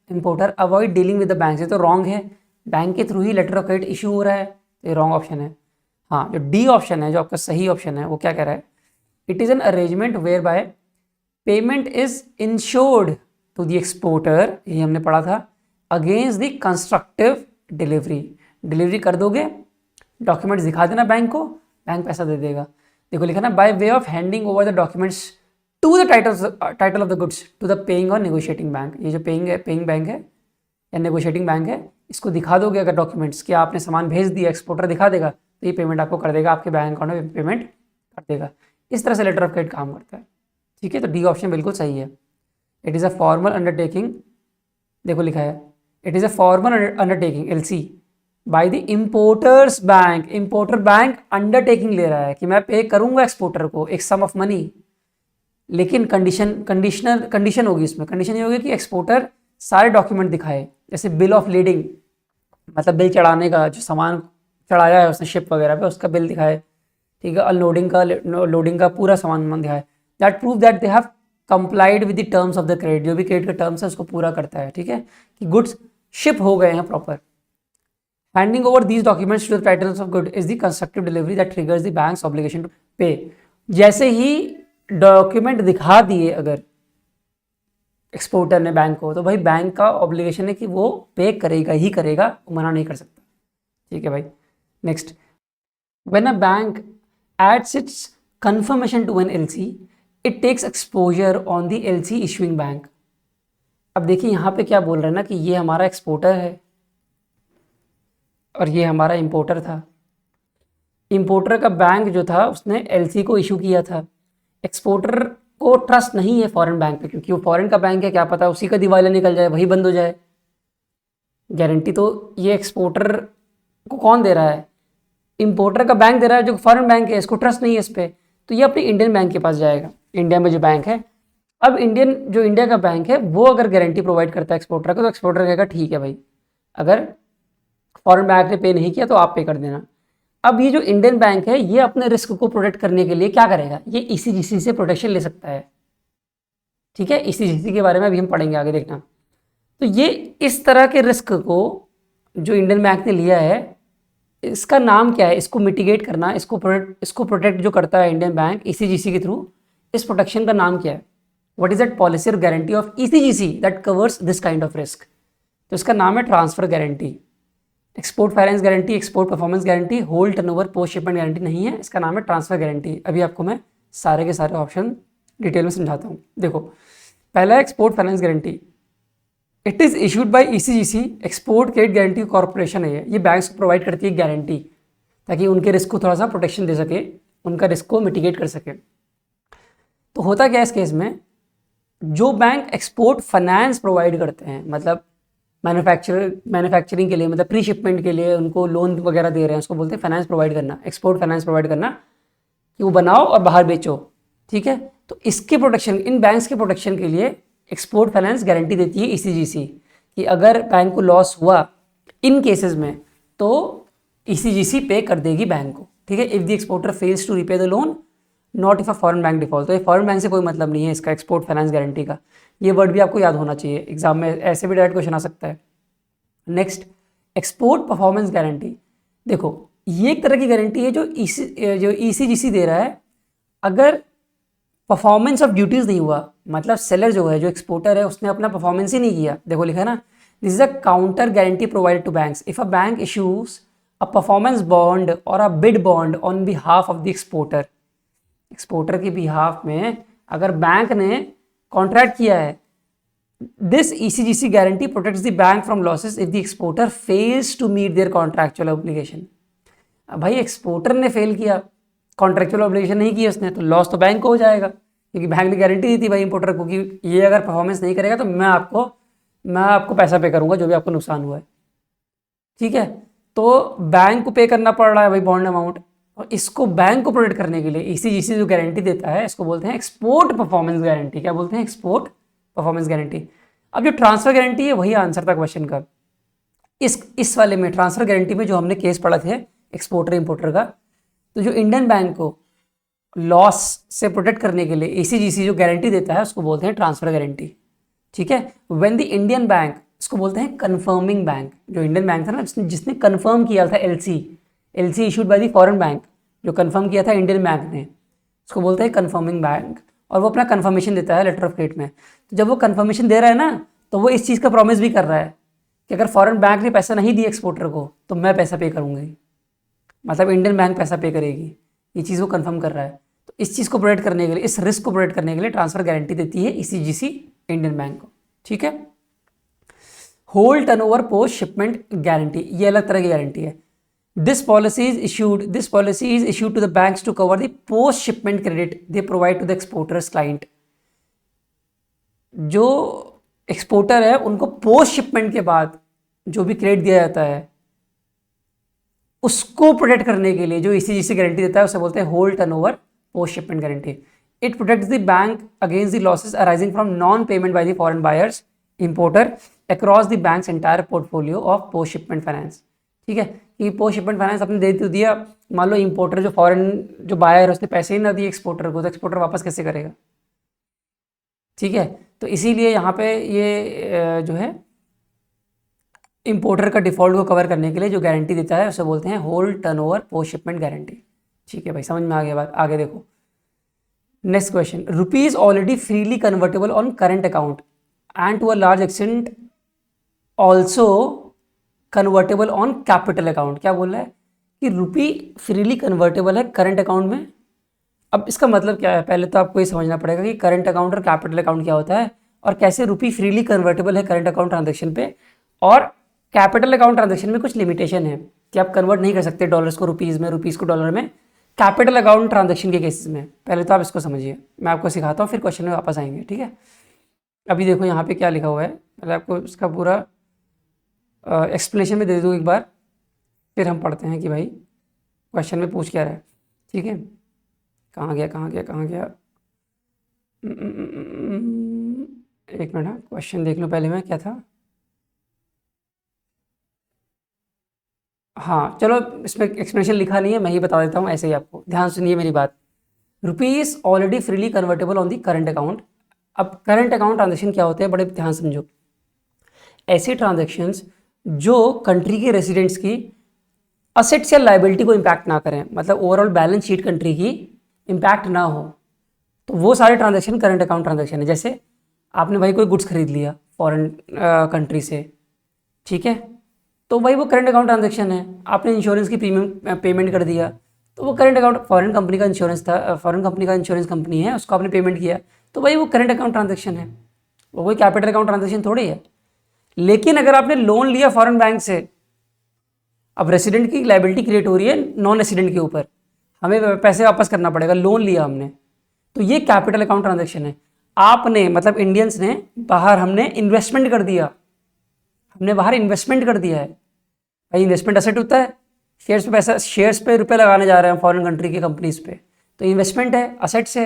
importer avoid dealing with the bank. ये तो रॉन्ग है, बैंक के थ्रू ही लेटर ऑफ क्रेडिट इशू हो रहा है, तो ये रॉन्ग ऑप्शन है। हाँ, जो डी ऑप्शन है, जो आपका सही ऑप्शन है, वो क्या कह रहा है, it is an arrangement whereby payment is insured to the exporter, ये हमने पढ़ा था, against the constructive delivery. Delivery कर दोगे, डॉक्यूमेंट्स दिखा देना बैंक को, बैंक पैसा दे देगा। देखो लिखा ना, by way of handing over the documents to the title of the goods to the paying और नेगोशिएटिंग बैंक। ये जो पेइंग बैंक है या नेगोशिएटिंग बैंक है, इसको दिखा दोगे अगर डॉक्यूमेंट्स कि आपने सामान भेज दिया, एक्सपोर्टर दिखा देगा, तो ये पेमेंट आपको कर देगा, आपके बैंक अकाउंट में पेमेंट कर देगा। इस तरह से लेटर ऑफ क्रेडिट काम करता है, ठीक है। तो डी ऑप्शन बिल्कुल सही है। It is a formal undertaking, देखो लिखा है, it is a formal undertaking LC by the importer's bank. Importer bank undertaking ले रहा है कि मैं पे करूंगा एक्सपोर्टर को एक सम ऑफ मनी, लेकिन कंडीशन होगी इसमें। कंडीशन ये होगी कि एक्सपोर्टर सारे डॉक्यूमेंट दिखाए, जैसे बिल ऑफ लीडिंग, मतलब बिल चढ़ाने का, जो सामान चढ़ाया है उसने शिप वगैरह पे, उसका बिल दिखाए, ठीक है। लोडिंग का पूरा सामान दिखाए, that prove that they have complied with the terms of the credit. जो भी क्रेडिट के टर्म्स है उसको पूरा करता है, ठीक है, कि गुड्स शिप हो गए हैं proper. Handing over these documents to the titles of good is the constructive delivery that triggers the bank's obligation to pay. जैसे ही डॉक्यूमेंट दिखा दिए अगर एक्सपोर्टर ने बैंक को, तो भाई बैंक का ऑब्लिगेशन है कि वो पे करेगा ही करेगा, वो मना नहीं कर सकता, ठीक है भाई। Next, when a bank adds its confirmation to an LC, it takes exposure on the LC issuing bank. अब देखिए यहाँ पे क्या बोल रहे हैं ना कि ये हमारा एक्सपोर्टर है और ये हमारा इंपोर्टर था। इंपोर्टर का बैंक जो था उसने LC को इशू किया था। एक्सपोर्टर को ट्रस्ट नहीं है फॉरेन बैंक पे, क्योंकि वो फॉरेन का बैंक है, क्या पता उसी का दिवालिया निकल जाए, वही बंद हो जाए। गारंटी तो ये एक्सपोर्टर को कौन दे रहा है? इंपोर्टर का बैंक दे रहा है जो फॉरेन बैंक है, इसको ट्रस्ट नहीं है इस पर, तो ये अपने इंडियन बैंक के पास जाएगा, इंडिया में जो बैंक है। अब इंडिया का बैंक है वो अगर गारंटी प्रोवाइड करता है एक्सपोर्टर को, तो एक्सपोर्टर कहेगा ठीक है भाई, अगर फॉरेन बैंक ने पे नहीं किया तो आप पे कर देना। अब ये जो इंडियन बैंक है ये अपने रिस्क को प्रोटेक्ट करने के लिए क्या करेगा, ये ईसीजीसी से प्रोटेक्शन ले सकता है। ठीक है, ईसीजीसी के बारे में अभी हम पढ़ेंगे आगे, देखना। तो ये इस तरह के रिस्क को जो इंडियन बैंक ने लिया है, इसका नाम क्या है? इसको मिटिगेट करना, इसको प्रोटेक्ट जो करता है इंडियन बैंक ईसीजीसी के थ्रू, इस प्रोटेक्शन का नाम क्या है? व्हाट इज दैट पॉलिसी और guarantee of ECGC that covers this kind of risk? तो इसका नाम है transfer guarantee. Export finance guarantee, export performance guarantee, hold turnover post shipment guarantee नहीं है, इसका नाम है ट्रांसफर गारंटी। अभी आपको मैं सारे के सारे ऑप्शन डिटेल में समझाता हूँ। देखो, पहला export finance guarantee, it is issued by ECGC, export credit guarantee corporation है ये बैंक्स को प्रोवाइड करती है गारंटी, ताकि उनके रिस्क को थोड़ा सा प्रोटेक्शन दे सके, उनका रिस्क को मिटिगेट कर सके। तो होता क्या है इस केस में, जो बैंक एक्सपोर्ट फाइनेंस प्रोवाइड करते हैं, मतलब मैन्युफैक्चरिंग के लिए, मतलब प्री शिपमेंट के लिए उनको लोन वगैरह दे रहे हैं, उसको बोलते हैं फाइनेंस प्रोवाइड करना, एक्सपोर्ट फाइनेंस प्रोवाइड करना, कि वो बनाओ और बाहर बेचो। ठीक है, तो इसके प्रोटेक्शन, इन बैंक्स के प्रोटेक्शन के लिए एक्सपोर्ट फाइनेंस गारंटी देती है ईसीजीसी, कि अगर बैंक को लॉस हुआ इन केसेस में तो ईसीजीसी पे कर देगी बैंक को। ठीक है, if the exporter fails to repay the loan, not if a foreign bank default. तो ये फॉरेन बैंक से कोई मतलब नहीं है इसका एक्सपोर्ट फाइनेंस गारंटी का। ये वर्ड भी आपको याद होना चाहिए, एग्जाम में ऐसे भी डायरेक्ट क्वेश्चन आ सकता है। Next, export performance guarantee. देखो, ये एक तरह की गारंटी है जो ईसीजीसी दे रहा है अगर परफॉर्मेंस ऑफ ड्यूटीज़ नहीं हुआ, मतलब सेलर जो है, जो एक्सपोर्टर है, उसने अपना परफॉर्मेंस ही नहीं किया। देखो लिखा है ना, this is a counter guarantee provided to banks if a bank issues a performance bond और a bid bond on behalf of the exporter. Exporter के बिहाफ में अगर बैंक ने कॉन्ट्रैक्ट किया है, this ECGC guarantee protects the bank from losses if the exporter fails to meet their contractual obligation. भाई exporter ने fail किया, contractual obligation नहीं किया उसने, तो लॉस तो बैंक को हो जाएगा, क्योंकि बैंक ने गारंटी दी थी भाई इंपोर्टर को कि ये अगर परफॉर्मेंस नहीं करेगा तो मैं आपको पैसा पे करूंगा जो भी आपको नुकसान हुआ है। ठीक है, तो बैंक को पे करना पड़ रहा है भाई बॉन्ड अमाउंट, और इसको बैंक को प्रोटेक्ट करने के लिए ईसीजीसी जो गारंटी देता है, इसको बोलते हैं एक्सपोर्ट परफॉर्मेंस गारंटी। क्या बोलते हैं? Export performance guarantee. अब जो ट्रांसफर गारंटी है वही आंसर था क्वेश्चन का। इस वाले में ट्रांसफर गारंटी में जो हमने केस पढ़ा थे एक्सपोर्टर इंपोर्टर का, तो जो इंडियन बैंक को लॉस से प्रोटेक्ट करने के लिए ईसीजीसी जो गारंटी देता है उसको बोलते हैं ट्रांसफर गारंटी। ठीक है, व्हेन द इंडियन बैंक, इसको बोलते हैं कंफर्मिंग बैंक। जो इंडियन बैंक था ना जिसने कंफर्म किया था LC issued by the foreign bank, जो कंफर्म किया था इंडियन बैंक ने, उसको बोलते हैं कंफर्मिंग बैंक, और वो अपना कंफर्मेशन देता है लेटर ऑफ क्रेडिट में। तो जब वो कंफर्मेशन दे रहा है ना, तो वो इस चीज़ का प्रॉमिस भी कर रहा है कि अगर फॉरेन बैंक ने पैसा नहीं दिया एक्सपोर्टर को तो मैं पैसा पे करूँगी, मतलब इंडियन बैंक पैसा पे करेगी, ये चीज़ वो कंफर्म कर रहा है। तो इस चीज़ को प्रोटेक्ट करने के लिए, इस रिस्क को प्रोटेक्ट करने के लिए ट्रांसफर गारंटी देती है ईसीजीसी इंडियन बैंक को। ठीक है, hold turnover post shipment guarantee, ये अलग तरह की गारंटी है। This policy is issued to the banks to cover the post shipment credit they provide to the exporters client. जो एक्सपोर्टर है उनको पोस्ट शिपमेंट के बाद जो भी क्रेडिट दिया जाता है उसको प्रोटेक्ट करने के लिए जो ईसीजीसी गारंटी देता है उसे बोलते हैं hold turnover post shipment guarantee. It protects the bank against the losses arising from non payment by the foreign buyers importer across the banks entire portfolio of post shipment finance. ठीक है, कि post shipment finance आपने दे तो दिया, मान लो importer जो foreign जो buyer है उसने पैसे ही ना दिए एक्सपोर्टर को, तो एक्सपोर्टर वापस कैसे करेगा? ठीक है, तो इसीलिए यहाँ पे ये जो है इंपोर्टर का डिफॉल्ट को कवर करने के लिए जो गारंटी देता है उसे बोलते हैं hold turnover post shipment guarantee. ठीक है भाई, समझ में आ गया बात? आगे देखो, next question, rupees already freely convertible on current account and to a large extent also convertible on capital account. क्या बोल रहा है? कि रुपी फ्रीली कन्वर्टेबल है करंट अकाउंट में। अब इसका मतलब क्या है, पहले तो आपको ये समझना पड़ेगा कि करंट अकाउंट और कैपिटल अकाउंट क्या होता है और कैसे रुपी फ्रीली कन्वर्टेबल है करंट अकाउंट ट्रांजेक्शन पे, और कैपिटल अकाउंट ट्रांजेक्शन में कुछ लिमिटेशन है कि आप कन्वर्ट नहीं कर सकते डॉलर्स को रुपीज़ में, रुपीज़ को डॉलर में, कैपिटल अकाउंट ट्रांजेक्शन के केसेस में। पहले तो आप इसको समझिए, मैं आपको सिखाता हूँ, फिर क्वेश्चन में वापस आएंगे, ठीक है। अभी देखो यहाँ पे क्या लिखा हुआ है, पहले आपको इसका पूरा एक्सप्लेनेशन में दे दूँ एक बार, फिर हम पढ़ते हैं कि भाई क्वेश्चन में पूछ क्या रहा है, ठीक है। कहाँ गया कहाँ गया कहाँ गया, एक मिनट, क्वेश्चन देख लो पहले मैं क्या था। हाँ चलो, इसमें एक्सप्लेनेशन लिखा नहीं है, मैं ही बता देता हूँ ऐसे ही आपको, ध्यान सुनिए मेरी बात। Rupees already freely convertible on the current account. अब करंट अकाउंट ट्रांजेक्शन क्या होते हैं, बड़े ध्यान समझो। ऐसे ट्रांजेक्शन्स जो कंट्री के रेसिडेंट्स की असेट्स या लाइबिलिटी को इम्पैक्ट ना करें, मतलब ओवरऑल बैलेंस शीट कंट्री की इम्पैक्ट ना हो, तो वो सारे ट्रांजेक्शन करंट अकाउंट ट्रांजेक्शन है। जैसे आपने भाई कोई गुड्स खरीद लिया फॉरेन कंट्री से, ठीक है, तो भाई वो करंट अकाउंट ट्रांजेक्शन है। आपने इंश्योरेंस की प्रीमियम पेमेंट कर दिया, तो वो करंट अकाउंट, फॉरेन कंपनी का इंश्योरेंस था, फॉरेन कंपनी का इंश्योरेंस कंपनी है, उसको आपने पेमेंट किया, तो भाई वो करंट अकाउंट ट्रांजेक्शन है, वो कोई कैपिटल अकाउंट ट्रांजेक्शन थोड़ी है। लेकिन अगर आपने लोन लिया फॉरेन बैंक से, अब रेसिडेंट की लाइबिलिटी क्रिएट हो रही है नॉन रेसिडेंट के ऊपर, हमें पैसे वापस करना पड़ेगा, लोन लिया हमने, तो ये कैपिटल अकाउंट ट्रांजेक्शन है। आपने मतलब इंडियंस ने बाहर, हमने इन्वेस्टमेंट कर दिया, हमने बाहर इन्वेस्टमेंट कर दिया है। भाई इन्वेस्टमेंट असेट होता है, शेयर्स पे पैसा, शेयर्स पे रुपए लगाने जा रहे हैं फॉरेन कंट्री की कंपनीज पे, तो इन्वेस्टमेंट है, असेट्स है,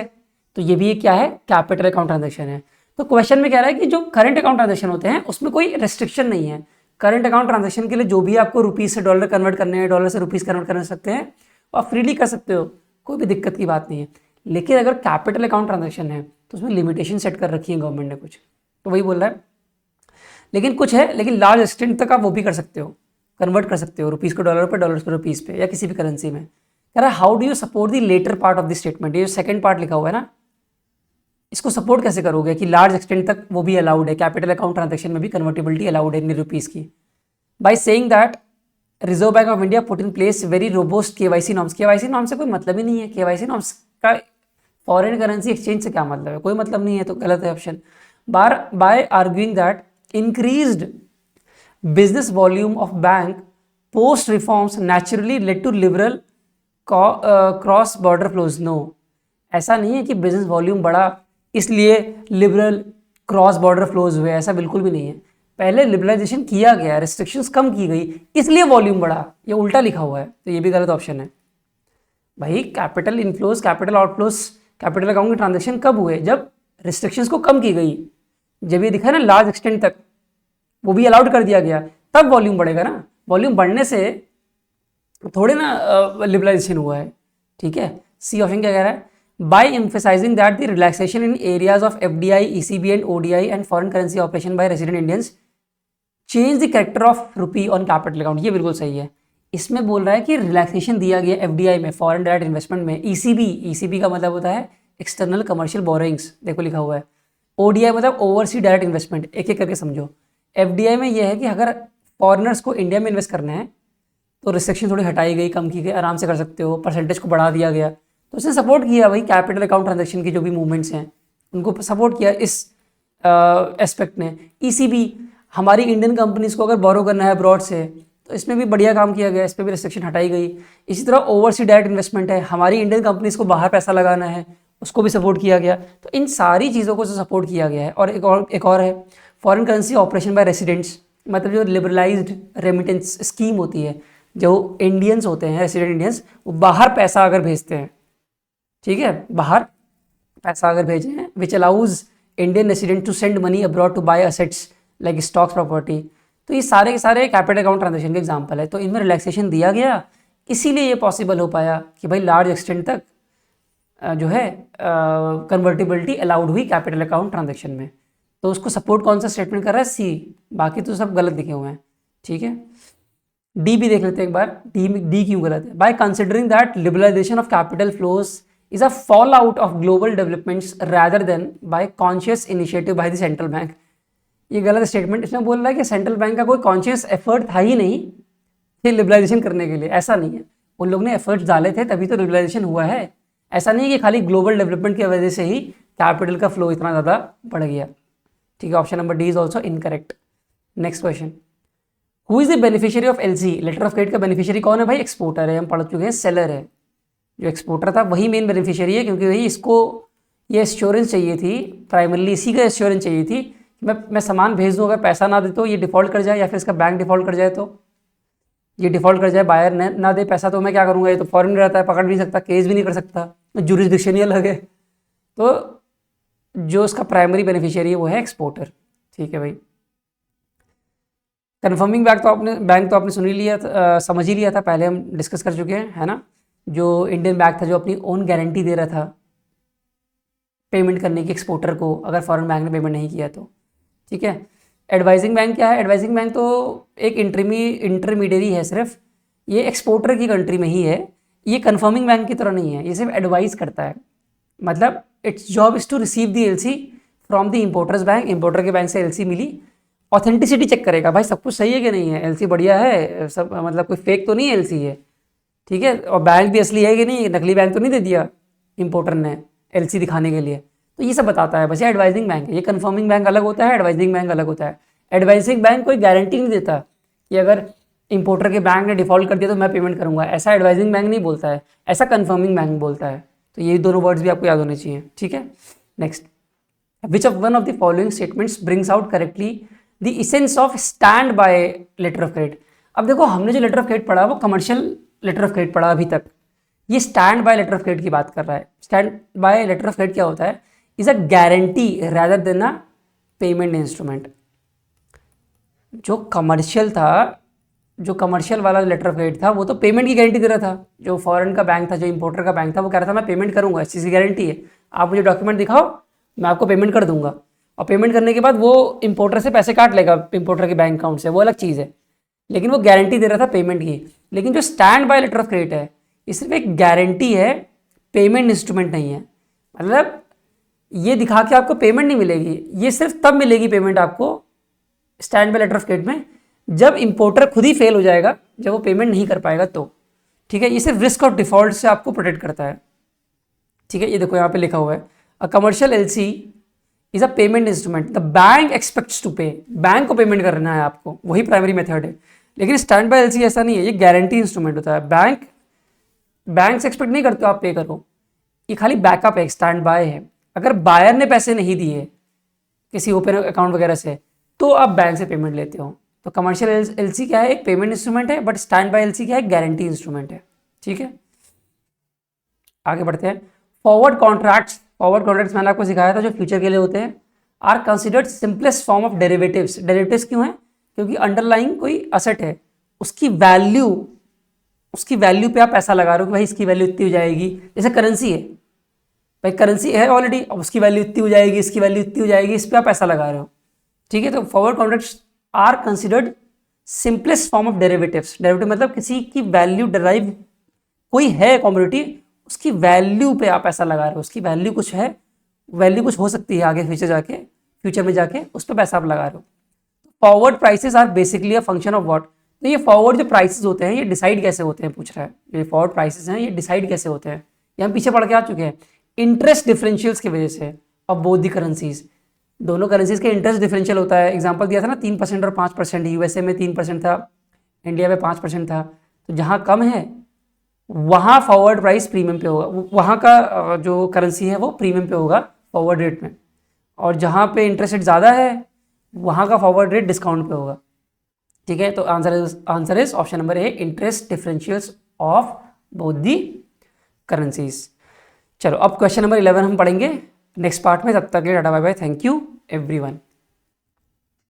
तो ये भी क्या है, कैपिटल अकाउंट ट्रांजेक्शन है। तो क्वेश्चन में कह रहा है कि जो करंट अकाउंट ट्रांजेक्शन होते हैं उसमें कोई रेस्ट्रिक्शन नहीं है। करंट अकाउंट ट्रांजेक्शन के लिए जो भी आपको रुपीज़ से डॉलर कन्वर्ट करने हैं, डॉलर से रुपीज़ कन्वर्ट कर सकते हैं, आप फ्रीली कर सकते हो, कोई भी दिक्कत की बात नहीं है। लेकिन अगर कैपिटल अकाउंट ट्रांजेक्शन है तो उसमें लिमिटेशन सेट कर रखी है गवर्नमेंट ने कुछ, तो वही बोल रहा है। लेकिन कुछ है, लेकिन लार्ज एक्सटेंट तक आप वो भी कर सकते हो, कन्वर्ट कर सकते हो रुपीज़ को डॉलर पे, डॉलर्स को रुपीज़ पे, या किसी भी करेंसी में। कह रहा है how do you support the latter part of the statement, ये जो सेकंड पार्ट लिखा हुआ है ना, इसको सपोर्ट कैसे करोगे कि लार्ज एक्सटेंट तक वो भी अलाउड है, कैपिटल अकाउंट ट्रांजेक्शन में भी कन्वर्टेबिलिटी अलाउड है इन रुपीज़ की। By saying that reserve bank of India put in place very robust KYC norms. KYC norms से कोई मतलब ही नहीं है, केवाईसी नॉर्म्स का फॉरेन करेंसी एक्सचेंज से क्या मतलब है, कोई मतलब नहीं है, तो गलत है option. By arguing that increased business volume of bank post reforms naturally led to liberal cross border flows. No, ऐसा नहीं है कि बिजनेस वॉल्यूम बढ़ा इसलिए लिबरल क्रॉस बॉर्डर फ्लोज हुए, ऐसा बिल्कुल भी नहीं है। पहले लिबरलाइजेशन किया गया, रिस्ट्रिक्शंस कम की गई, इसलिए वॉल्यूम बढ़ा, ये उल्टा लिखा हुआ है, तो ये भी गलत ऑप्शन है। भाई capital inflows, capital outflows, capital account के ट्रांजेक्शन कब हुए, जब रिस्ट्रिक्शंस को कम की गई, जब ये दिखा है ना लार्ज एक्सटेंट तक वो भी अलाउड कर दिया गया, तब वॉल्यूम बढ़ेगा ना। वॉल्यूम बढ़ने से थोड़े ना लिबरलाइजेशन हुआ है, ठीक है। सी ऑप्शन क्या कह रहा है, by emphasizing that the relaxation in areas of FDI, ECB and ODI and foreign currency operation by resident Indians change the character of rupee on capital account। ये बिल्कुल सही है। इसमें बोल रहा है कि रिलैक्सेशन दिया गया FDI में, फॉरेन डायरेक्ट इन्वेस्टमेंट में, ECB का मतलब होता है एक्सटर्नल कमर्शियल बोरोइंग्स, देखो लिखा हुआ है। ODI मतलब ओवरसी डायरेक्ट इन्वेस्टमेंट, एक एक करके समझो। FDI में यह है कि अगर फॉरेनर्स को इंडिया में इन्वेस्ट करना है तो रिस्ट्रिक्शन थोड़ी हटाई गई, कम की गई, आराम से कर सकते हो, परसेंटेज को बढ़ा दिया गया, तो उसने सपोर्ट किया भाई कैपिटल अकाउंट ट्रांजैक्शन की जो भी मूवमेंट्स हैं उनको सपोर्ट किया इस एस्पेक्ट ने। ECB हमारी इंडियन कंपनीज को अगर बोरो करना है अब्रॉड से, तो इसमें भी बढ़िया काम किया गया, इस पर भी रिस्ट्रिक्शन हटाई गई। इसी तरह ओवरसी डायरेक्ट इन्वेस्टमेंट है, हमारी इंडियन कंपनीज को बाहर पैसा लगाना है, उसको भी सपोर्ट किया गया। तो इन सारी चीज़ों को सपोर्ट किया गया है। और एक और है foreign currency operation by residents, मतलब जो लिबरलाइज्ड रेमिटेंस स्कीम होती है, जो इंडियंस होते हैं रेसिडेंट इंडियंस, वो बाहर पैसा अगर भेजते हैं, ठीक है, बाहर पैसा अगर भेजे हैं, which allows Indian resident to send money abroad to buy assets like stocks property, तो ये सारे के सारे कैपिटल अकाउंट ट्रांजेक्शन के एग्जांपल है। तो इनमें रिलैक्सेशन दिया गया, इसीलिए ये पॉसिबल हो पाया कि भाई लार्ज एक्सटेंट तक जो है कन्वर्टिबिलिटी अलाउड हुई कैपिटल अकाउंट ट्रांजेक्शन में। तो उसको सपोर्ट कौन सा स्टेटमेंट कर रहा है, सी, बाकी तो सब गलत लिखे हुए हैं, ठीक है। डी भी देख लेते हैं एक बार, डी क्यों गलत है। By considering that liberalisation of capital flows is a fallout of global developments rather than by conscious initiative by the central bank। ये गलत स्टेटमेंट, इसमें बोल रहा है कि सेंट्रल बैंक का कोई कॉन्शियस एफर्ट था ही नहीं ये लिबरलाइजेशन करने के लिए, ऐसा नहीं है। उन लोग ने एफर्ट्स डाले थे तभी तो रियलाइजेशन हुआ है। ऐसा नहीं है कि खाली ग्लोबल डेवलपमेंट की वजह से ही कैपिटल का फ्लो इतना ज़्यादा बढ़ गया। ठीक है, option number D is also incorrect. Next question, who is the beneficiary of LC? Letter of credit का बेनिफिशियरी कौन है भाई? एक्सपोर्टर है, हम पढ़ चुके हैं। सेलर है, जो एक्सपोर्टर था वही मेन बेनिफिशियरी है, क्योंकि भाई इसको ये एश्योरेंस चाहिए थी, प्राइमरली इसी का एश्योरेंस चाहिए थी कि मैं सामान भेज दूँ, अगर पैसा ना दे तो ये डिफ़ॉल्ट कर जाए या फिर इसका बैंक डिफ़ॉल्ट कर जाए, तो ये डिफ़ॉल्ट कर जाए, बायर ना दे पैसा, तो मैं क्या करूँगा? ये तो फॉरेन में रहता है, पकड़ भी नहीं सकता, केस भी नहीं कर सकता, जुरिस्डिक्शन ही अलग है। तो जो उसका प्राइमरी बेनिफिशियरी है वो है एक्सपोर्टर। ठीक है भाई। कन्फर्मिंग बैंक तो आपने सुन ही लिया, समझ ही लिया था, पहले हम डिस्कस कर चुके हैं, है ना। जो इंडियन बैंक था जो अपनी ओन गारंटी दे रहा था पेमेंट करने की एक्सपोर्टर को, अगर फॉरेन बैंक ने पेमेंट नहीं किया तो। ठीक है। एडवाइजिंग बैंक क्या है? एडवाइजिंग बैंक तो एक इंटरमीडियरी है सिर्फ, ये एक्सपोर्टर की कंट्री में ही है, ये कन्फर्मिंग बैंक की तरह नहीं है, ये सिर्फ एडवाइस करता है। मतलब its job is to receive the LC from the importer's bank, importer के बैंक से एलसी मिली, ऑथेंटिसिटी चेक करेगा, भाई सब कुछ सही है कि नहीं है, एलसी बढ़िया है सब, मतलब कोई फेक तो नहीं है एलसी है। ठीक है, और बैंक भी असली है कि नहीं, नकली बैंक तो नहीं दे दिया इम्पोर्टर ने एलसी दिखाने के लिए, तो ये सब बताता है। बस ये एडवाइजिंग बैंक है। ये कन्फर्मिंग बैंक अलग होता है, एडवाइजिंग बैंक अलग होता है। एडवाइजिंग बैंक कोई गारंटी नहीं देता कि अगर इम्पोर्टर के बैंक ने डिफॉल्ट कर दिया तो मैं पेमेंट करूंगा, ऐसा एडवाइजिंग बैंक नहीं बोलता है, ऐसा कन्फर्मिंग बैंक बोलता है। तो ये दोनों वर्ड्स भी आपको याद होने चाहिए। ठीक है। Next, which of one of the following statements brings out correctly the essence of standby letter of credit? अब देखो, हमने जो लेटर ऑफ क्रेडिट पढ़ा वो कमर्शियल लेटर ऑफ क्रेडिट पढ़ा अभी तक, ये standby letter of credit की बात कर रहा है। Standby letter of credit क्या होता है? Is a guarantee rather than a payment instrument. जो कमर्शियल था, जो कमर्शियल वाला लेटर ऑफ क्रेडिट था वो तो पेमेंट की गारंटी दे रहा था। जो फॉरेन का बैंक था, जो इंपोर्टर का बैंक था, वो कह रहा था मैं पेमेंट करूंगा, इस चीज़ की गारंटी है, आप मुझे डॉक्यूमेंट दिखाओ मैं आपको पेमेंट कर दूंगा, और पेमेंट करने के बाद वो इंपोर्टर से पैसे काट लेगा इंपोर्टर के बैंक अकाउंट से, वो अलग चीज़ है, लेकिन वो गारंटी दे रहा था पेमेंट की। लेकिन जो standby letter of credit है, ये सिर्फ एक गारंटी है, पेमेंट इंस्ट्रूमेंट नहीं है। मतलब ये दिखा के आपको पेमेंट नहीं मिलेगी, ये सिर्फ तब मिलेगी पेमेंट आपको standby letter of credit में जब इंपोर्टर खुद ही फेल हो जाएगा, जब वो पेमेंट नहीं कर पाएगा तो। ठीक है, ये सिर्फ रिस्क ऑफ डिफॉल्ट से आपको प्रोटेक्ट करता है। ठीक है, ये देखो यहाँ पे लिखा हुआ है, a commercial LC is a payment instrument, the bank expects to pay, bank को पेमेंट करना है आपको, वही प्राइमरी मेथड है। लेकिन स्टैंड बाय एलसी ऐसा नहीं है, ये गारंटी इंस्ट्रूमेंट होता है, बैंक से एक्सपेक्ट नहीं करते हो आप पे करो, ये खाली बैकअप है, स्टैंड बाय है। अगर बायर ने पैसे नहीं दिए किसी ओपन अकाउंट वगैरह से तो आप बैंक से पेमेंट लेते हो। तो कमर्शियल एलसी क्या है? एक पेमेंट इंस्ट्रूमेंट है, बट स्टैंड बाय एलसी क्या है? गारंटी इंस्ट्रूमेंट है। ठीक है, आगे बढ़ते हैं। फॉरवर्ड कॉन्ट्रैक्ट्स मैंने आपको सिखाया था जो फ्यूचर के लिए होते हैं, are considered simplest form of derivatives. Derivatives क्यों है? क्योंकि अंडरलाइंग कोई असेट है, उसकी वैल्यू पे आप पैसा लगा रहे हो कि भाई इसकी वैल्यू इतनी हो जाएगी। जैसे करेंसी है, भाई करेंसी है ऑलरेडी, अब उसकी वैल्यू इतनी हो जाएगी, इसकी वैल्यू इतनी हो जाएगी, इस पर आप पैसा लगा रहे हो। ठीक है, तो forward contracts are considered simplest form of derivatives. Derivative मतलब किसी की वैल्यू डराइव, कोई है कमोडिटी, उसकी वैल्यू पे आप पैसा लगा रहे हो, उसकी वैल्यू कुछ है, वैल्यू कुछ हो सकती है आगे फ्यूचर में जाके उस पर पैसा आप लगा रहे हो। Forward prices are basically a function of what? तो ये फॉरवर्ड जो प्राइसेस होते हैं ये डिसाइड कैसे होते हैं, पूछ रहा है। ये फॉरवर्ड प्राइसेस हैं, ये डिसाइड कैसे होते हैं, ये हम पीछे पढ़ के आ चुके हैं। इंटरेस्ट डिफरेंशियल्स की वजह से ऑफ बोथ द करेंसीज, दोनों करेंसीज के इंटरेस्ट डिफरेंशियल होता है। एग्जांपल दिया था ना 3% और 5%, यूएसए में 3% था, इंडिया में 5% था। तो जहाँ कम है वहाँ फॉरवर्ड प्राइस प्रीमियम पे होगा, वहाँ का जो करेंसी है वो प्रीमियम पे होगा फॉरवर्ड रेट में, और जहाँ पे इंटरेस्ट रेट ज़्यादा है वहाँ का फॉरवर्ड रेट डिस्काउंट पे होगा। ठीक है, तो answer is option number A, interest differentials of both the currencies. चलो अब क्वेश्चन नंबर 11 हम पढ़ेंगे नेक्स्ट पार्ट में, तब तक के लिए tata bye bye, thank you everyone.